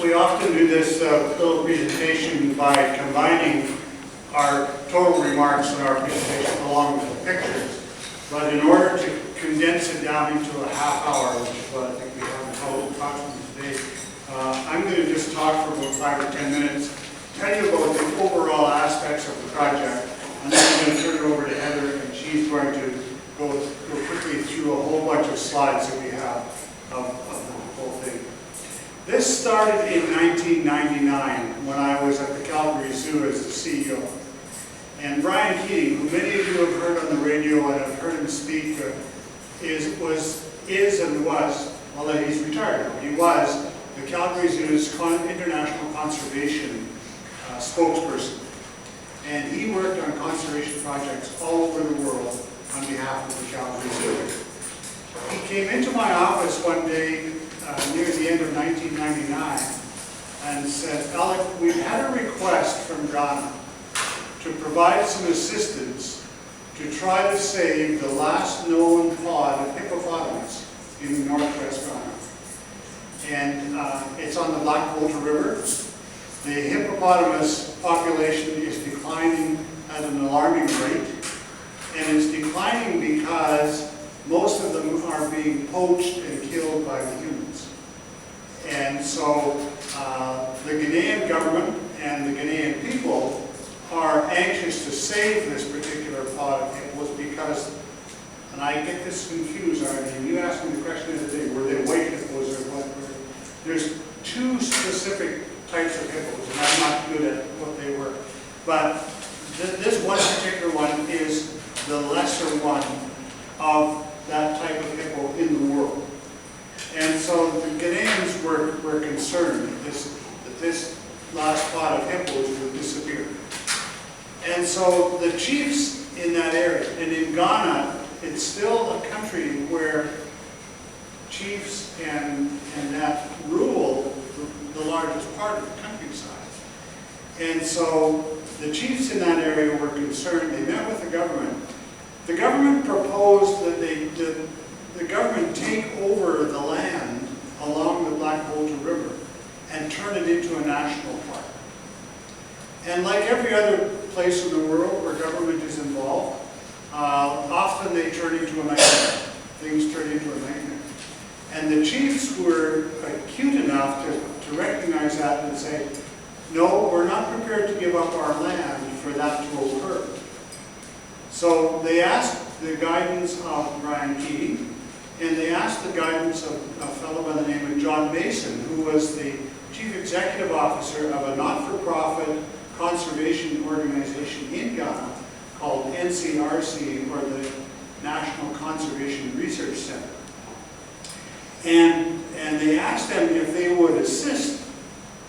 We often do this little presentation by combining our total remarks in our presentation along with the pictures. But in order to condense it down into a half hour, which is what I think we have in total approximately today, I'm going to just talk for about 5 or 10 minutes, tell you about the overall aspects of the project, and then I'm going to turn it over to Heather, and she's going to go quickly through a whole bunch of slides that we have of the whole thing. This started in 1999 when I was at the Calgary Zoo as the CEO. And Brian Keating, who many of you have heard on the radio and have heard him speak, is and was, although he's retired now, he was the Calgary Zoo's international conservation spokesperson. And he worked on conservation projects all over the world on behalf of the Calgary Zoo. He came into my office one day near the end of 1999 and said, "Alec, we've had a request from Ghana to provide some assistance to try to save the last known pod of hippopotamus in northwest Ghana. And it's on the Black Volta River. The hippopotamus population is declining at an alarming rate, and it's declining because most of them are being poached and killed by the humans. And so the Ghanaian government and the Ghanaian people are anxious to save this particular pod of hippos because, and I get this confused, I mean, you asked me the question the other day, were they white hippos or what? There's two specific types of hippos, and I'm not good at what they were. But this one particular one is the lesser one of that type of hippo in the world. And so the Ghanaians were concerned that this last pod of hippos would disappear. And so the chiefs in that area, and in Ghana, it's still a country where chiefs and that rule the largest part of the countryside. And so the chiefs in that area were concerned. They met with the government. The government proposed that the government take over the land along the Black Volta River and turn it into a national park. And like every other place in the world where government is involved, often they turn into a nightmare. Things turn into a nightmare. And the chiefs were acute enough to recognize that and say, no, we're not prepared to give up our land for that to occur. So they asked the guidance of Brian Keating, and they asked the guidance of a fellow by the name of John Mason, who was the chief executive officer of a not-for-profit conservation organization in Ghana called NCRC, or the National Conservation Research Center. And they asked them if they would assist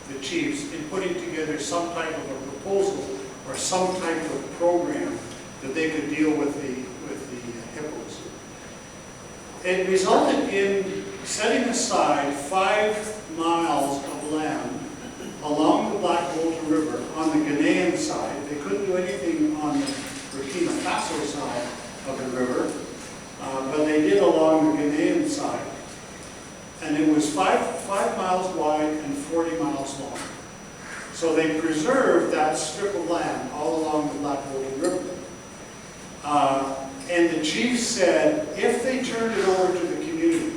the chiefs in putting together some type of a proposal or some type of program that they could deal with the hippos. It resulted in setting aside 5 miles of land along the Black Volta River on the Ghanaian side. They couldn't do anything on the Burkina Faso side of the river, but they did along the Ghanaian side. And it was 5 miles wide and 40 miles long. So they preserved that strip of land all along the Black Volta River. And the chiefs said, if they turned it over to the community,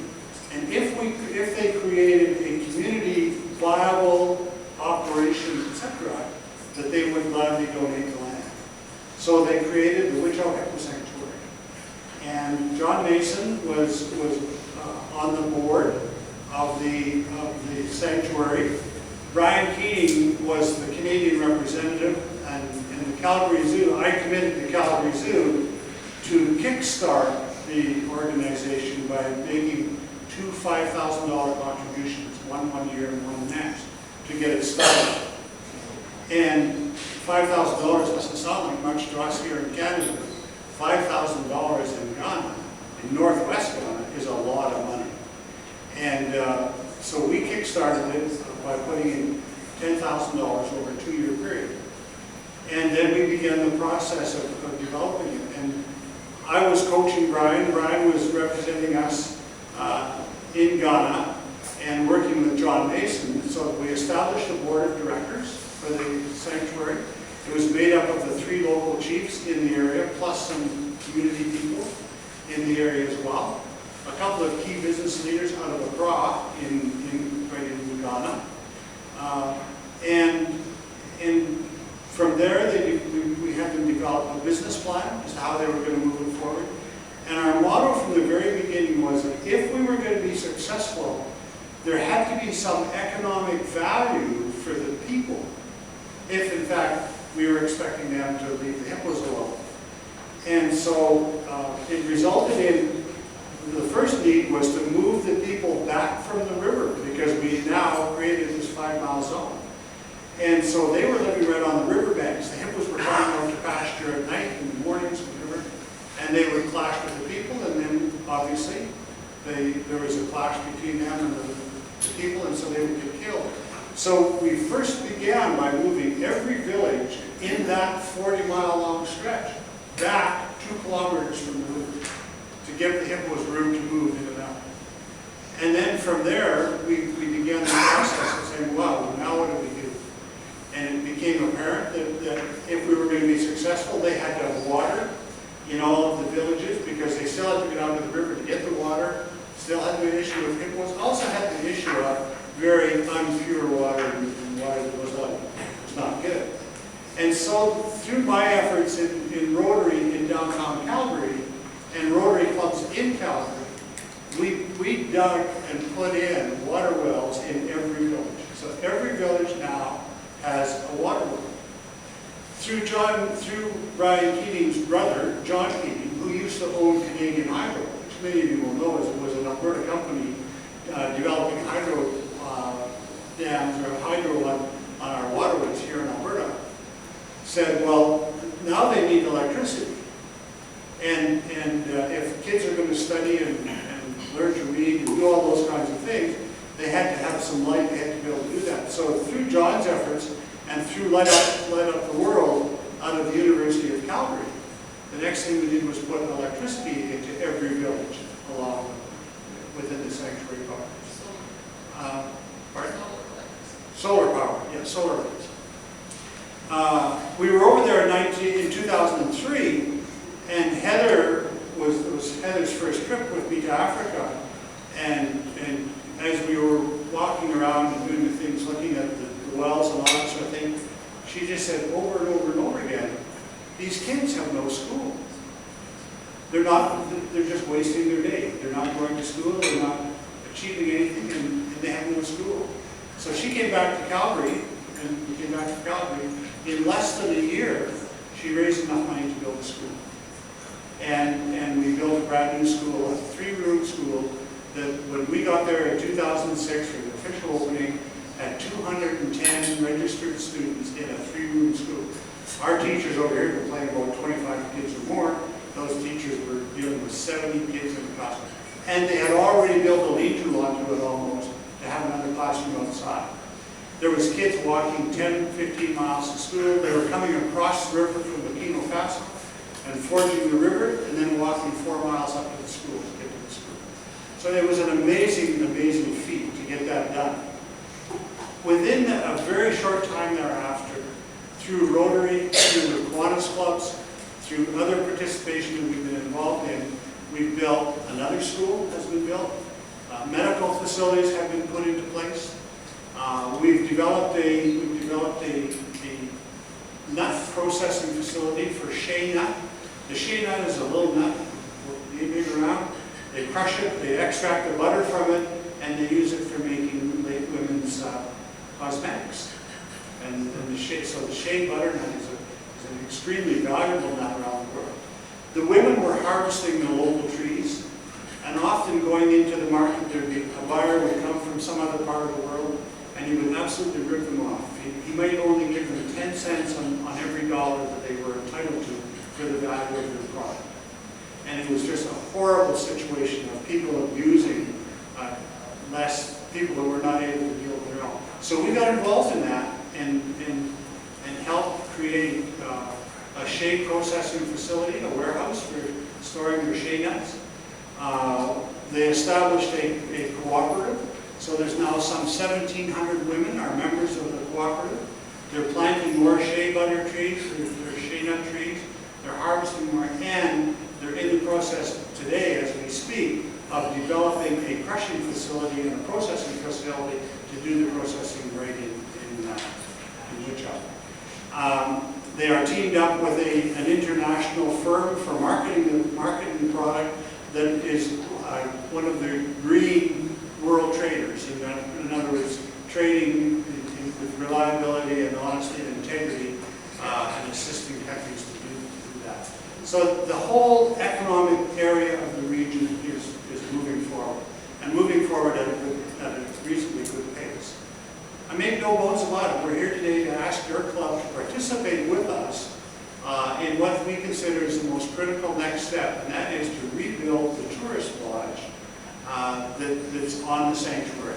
and if they created a community viable operation, etc., that they would gladly donate the land. So they created the Wechiau Hippo Sanctuary. And John Mason was on the board of the sanctuary. Brian Keating was the Canadian representative, and in the Calgary Zoo, I committed the Calgary Zoo to kickstart the organization by making 2 $5,000 contributions, one year and one next, to get it started. And $5,000 doesn't sound like much to us here in Canada. $5,000 in Ghana, in northwest Ghana, is a lot of money. And so we kickstarted it by putting in $10,000 over a 2-year period. And then we began the process of developing it. And I was coaching Brian. Brian was representing us in Ghana and working working with John Mason, so we established a board of directors for the sanctuary. It was made up of the 3 local chiefs in the area, plus some community people in the area as well. A couple of key business leaders out of Accra right in Ghana. And from there, we had them develop a business plan as to how they were going to move it forward. And our motto from the very beginning was that if we were going to be successful, there had to be some economic value for the people, if in fact we were expecting them to leave the Hippos alone. And so it resulted in, the first need was to move the people back from the river, because we now created this 5-mile zone. And so they were living right on the riverbanks. The Hippos were coming out to pasture at night, in the mornings, whatever, and they would clash with the people, and then obviously there was a clash between them and the people, and so they would get killed. So we first began by moving every village in that 40-mile-long stretch back 2 kilometers from the river to give the Hippos room to move in and out. And then from there, we began the process of saying, wow, now what do we do? And it became apparent that if we were going to be successful, they had to have water in all of the villages, because they still had to get out to the river to get the water, still had the issue of Hippos, also had the issue of very unpure water, and water that was not good. And so through my efforts in Rotary in downtown Calgary and Rotary clubs in Calgary, we dug and put in water wells in every village. So every village now has a water well. Through Brian Keating's brother, John Keating, who used to own Canadian Hydro, which many of you will know was an Alberta company developing hydro dams or hydro on our waterways here in Alberta, said, well, now they need electricity. And if kids are going to study and learn to read and do all those kinds of things, they had to have some light, they had to be able to do that. So through John's efforts and through Light Up the World out of the University of Calgary, the next thing we did was put electricity into every village along within the sanctuary properties. Pardon? Solar power, yeah, solar lights. We were over there in 2003, and Heather was Heather's first trip with me to Africa, and as we were walking around and doing the things, looking at the wells and all that sort of thing, she just said over and over and over again, these kids have no school. They're just wasting their day. They're not going to school, they're not achieving anything, and they have no school. So she came back to Calgary, and we came back to Calgary. In less than a year, she raised enough money to build a school. And we built a brand new school, a 3-room school, that when we got there in 2006 for the official opening, had 210 registered students in a 3-room school. Our teachers over here were playing about 25 kids or more. Those teachers were dealing with 70 kids in the classroom. And they had already built a lean-to onto it almost to have another classroom outside. There was kids walking 10, 15 miles to school. They were coming across the river from Burkina Faso and forging the river and then walking 4 miles up to the school to get to the school. So it was an amazing, amazing feat to get that done. Within a very short time thereafter, through Rotary, through the Kiwanis clubs, through other participation that we've been involved in, we've built another school has been built. Medical facilities have been put into place. We've developed a nut processing facility for shea nut. The shea nut is a little nut, leaving around. They crush it, they extract the butter from it, and they use it for making women's cosmetics. And the shea butter nut is an extremely valuable nut around the world. The women were harvesting the local trees, and often going into the market, a buyer would come from some other part of the world, and he would absolutely rip them off. He might only give them 10 cents on every dollar that they were entitled to for the value of their product. And it was just a horrible situation of people abusing people who were not able to deal with their own. So we got involved in that and helped create a shea processing facility, a warehouse for storing their shea nuts. They established a cooperative So there's now some 1,700 women are members of the cooperative. They're planting more shea butter trees, they're shea nut trees, they're harvesting more, and they're in the process today, as we speak, of developing a crushing facility and a processing facility to do the processing right in Wechiau. They are teamed up with an international firm for marketing the product that is one of the green world traders. In other words, trading with reliability and honesty and integrity and assisting countries to do that. So the whole economic area of the region is moving forward, and moving forward at a reasonably good pace. I make no bones about it. We're here today to ask your club to participate with us in what we consider is the most critical next step, and that is to rebuild the tourist lodge that's on the sanctuary.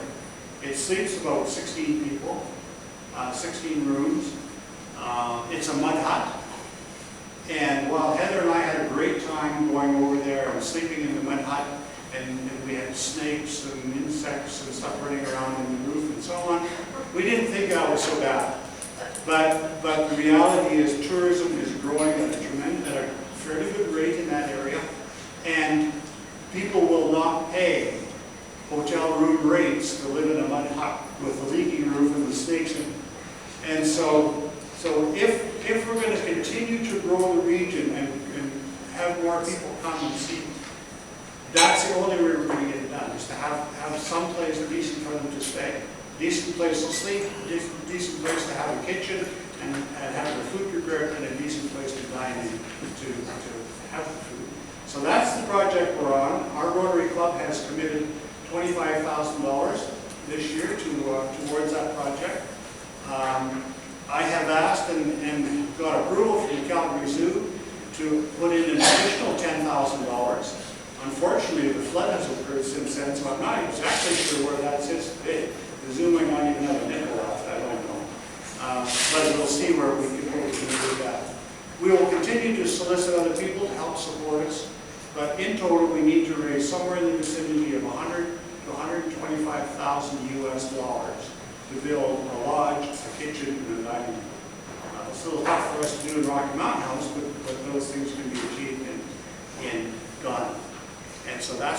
It sleeps about 16 people, 16 rooms. It's a mud hut. And while Heather and I had a great time going over there and sleeping in the mud hut, and we had snakes and insects and stuff running around in the roof and so on, we didn't think that was so bad. But the reality is tourism is growing at a fairly good rate in that area, and people will not pay hotel room rates to live in a mud hut with a leaking roof and the snakes in it. And so if we're going to continue to grow the region and have more people come and see, that's the only way we're going to get it done, is to have some place decent for them to stay, decent place to sleep, decent place to have a kitchen and have their food prepared, and a decent place to dine in to have the food. So that's the project we're on. Our Rotary Club has committed $25,000 this year towards that project. I have asked and got approval from the Calgary Zoo to put in an additional $10,000. Unfortunately, the flood has occurred since then, so I'm not exactly sure where that sits today. The zoo might not even have a nickel left, I don't know. But we'll see where we can do that. We will continue to solicit other people to help support us, but in total we need to raise somewhere in the vicinity of $100,000 to $125,000 US to build a lodge, a kitchen, and a dining room. It's a little tough for us to do in Rocky Mountain House, but those things can be achieved in Ghana. And so that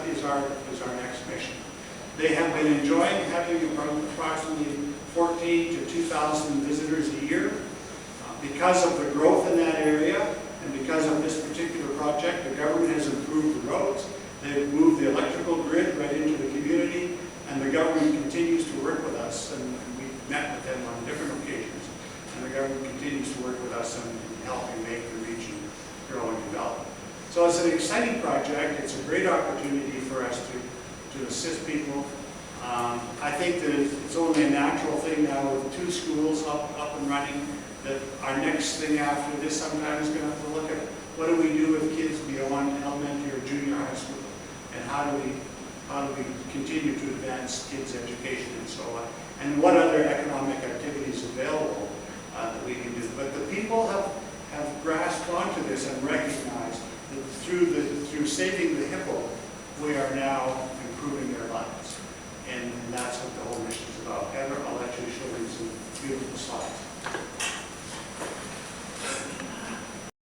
is our next mission. They have been enjoying having approximately 14 to 2,000 visitors a year. Because of the growth in that area and because of this particular project, the government has improved the roads. They've moved the electrical grid right into the community, and the government continues to work with us, and we've met with them on different occasions, and the government continues to work with us in helping make the region grow and develop. So it's an exciting project. It's a great opportunity for us to assist people. I think that it's only a natural thing now with 2 schools up and running, that our next thing after this sometime is going to have to look at what do we do with kids beyond elementary or junior high school, and how do we continue to advance kids' education and so on, and what other economic activities available that we can do. But the people have grasped onto this and recognized that through saving the Hippo, we are now improving their lives. And that's what the whole mission is about. Heather, I'll let you show you some beautiful slides.